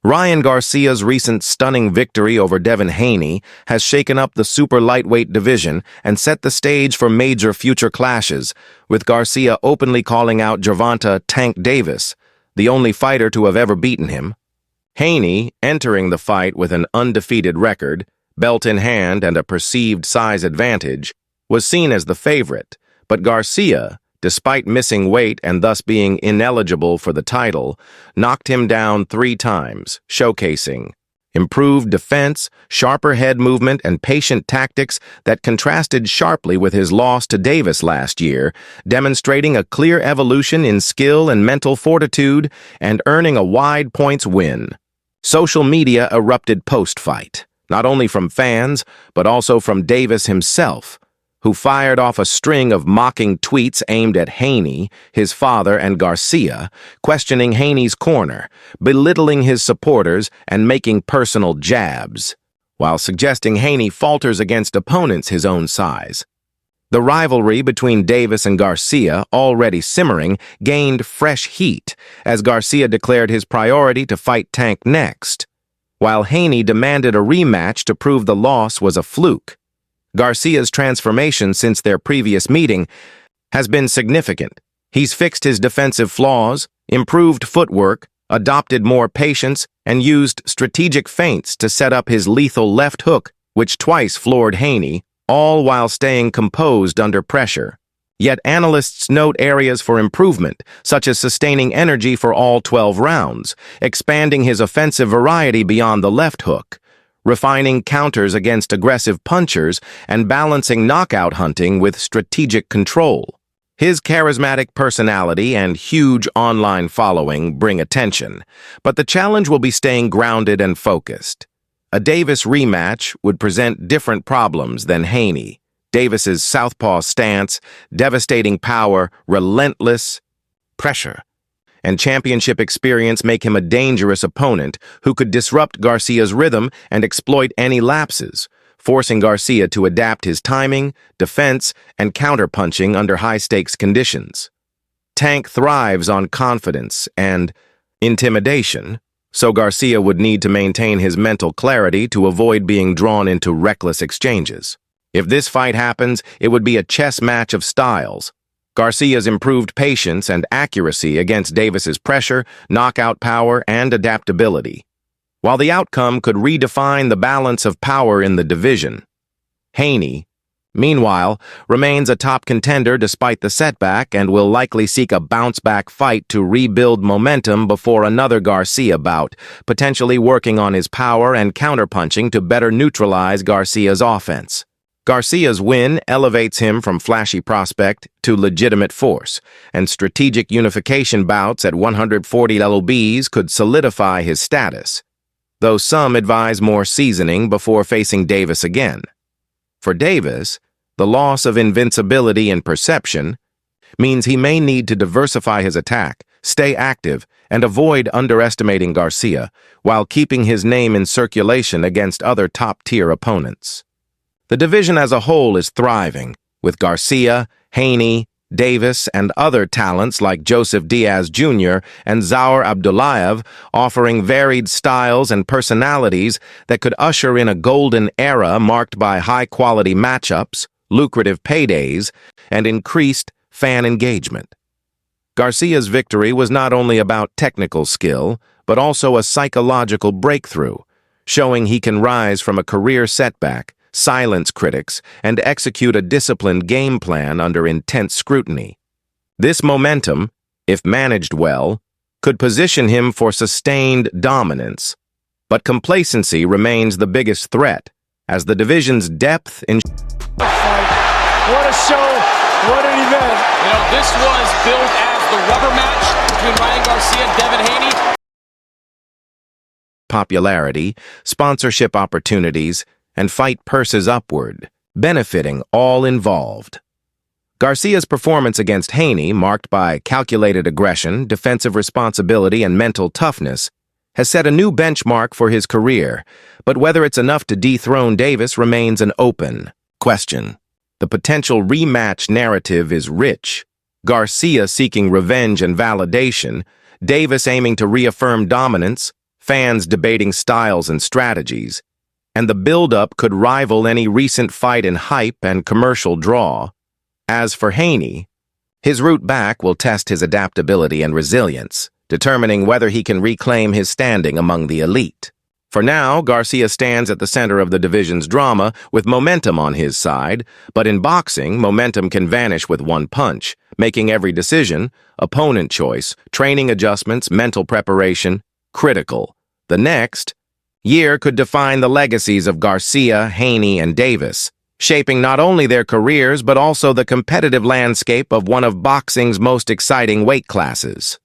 Ryan Garcia's recent stunning victory over Devin Haney has shaken up the super lightweight division and set the stage for major future clashes, with Garcia openly calling out Gervonta "Tank" Davis, the only fighter to have ever beaten him. Haney, entering the fight with an undefeated record, belt in hand and a perceived size advantage, was seen as the favorite, but Garcia, despite missing weight and thus being ineligible for the title, knocked him down 3 times, showcasing improved defense, sharper head movement, and patient tactics that contrasted sharply with his loss to Davis last year, demonstrating a clear evolution in skill and mental fortitude and earning a wide points win. Social media erupted post-fight, not only from fans, but also from Davis himself, who fired off a string of mocking tweets aimed at Haney, his father, and Garcia, questioning Haney's corner, belittling his supporters, and making personal jabs, while suggesting Haney falters against opponents his own size. The rivalry between Davis and Garcia, already simmering, gained fresh heat as Garcia declared his priority to fight Tank next, while Haney demanded a rematch to prove the loss was a fluke. Garcia's transformation since their previous meeting has been significant. He's fixed his defensive flaws, improved footwork, adopted more patience, and used strategic feints to set up his lethal left hook, which twice floored Haney, all while staying composed under pressure. Yet analysts note areas for improvement, such as sustaining energy for all 12 rounds, expanding his offensive variety beyond the left hook, refining counters against aggressive punchers, and balancing knockout hunting with strategic control. His charismatic personality and huge online following bring attention, but the challenge will be staying grounded and focused. A Davis rematch would present different problems than Haney. Davis's southpaw stance, devastating power, relentless pressure, and championship experience make him a dangerous opponent who could disrupt Garcia's rhythm and exploit any lapses, forcing Garcia to adapt his timing, defense, and counterpunching under high-stakes conditions. Tank thrives on confidence and intimidation, so Garcia would need to maintain his mental clarity to avoid being drawn into reckless exchanges. If this fight happens, it would be a chess match of styles. Garcia's improved patience and accuracy against Davis's pressure, knockout power, and adaptability, while the outcome could redefine the balance of power in the division. Haney, meanwhile, remains a top contender despite the setback and will likely seek a bounce-back fight to rebuild momentum before another Garcia bout, potentially working on his power and counterpunching to better neutralize Garcia's offense. Garcia's win elevates him from flashy prospect to legitimate force, and strategic unification bouts at 140 lbs could solidify his status, though some advise more seasoning before facing Davis again. For Davis, the loss of invincibility and perception means he may need to diversify his attack, stay active, and avoid underestimating Garcia, while keeping his name in circulation against other top-tier opponents. The division as a whole is thriving, with Garcia, Haney, Davis, and other talents like Joseph Diaz Jr. and Zaur Abdullayev offering varied styles and personalities that could usher in a golden era marked by high-quality matchups, lucrative paydays, and increased fan engagement. Garcia's victory was not only about technical skill, but also a psychological breakthrough, showing he can rise from a career setback, silence critics, and execute a disciplined game plan under intense scrutiny. This momentum, if managed well, could position him for sustained dominance, but complacency remains the biggest threat, as the division's depth in What a show! What an event! This was billed as the rubber match between Ryan Garcia and Devin Haney. Popularity, sponsorship opportunities, and fight purses upward, benefiting all involved. Garcia's performance against Haney, marked by calculated aggression, defensive responsibility, and mental toughness, has set a new benchmark for his career, but whether it's enough to dethrone Davis remains an open question. The potential rematch narrative is rich. Garcia seeking revenge and validation, Davis aiming to reaffirm dominance, fans debating styles and strategies, and the build-up could rival any recent fight in hype and commercial draw. As for Haney, his route back will test his adaptability and resilience, determining whether he can reclaim his standing among the elite. For now, Garcia stands at the center of the division's drama with momentum on his side, but in boxing, momentum can vanish with one punch, making every decision, opponent choice, training adjustments, mental preparation, critical. The next year could define the legacies of Garcia, Haney, and Davis, shaping not only their careers but also the competitive landscape of one of boxing's most exciting weight classes.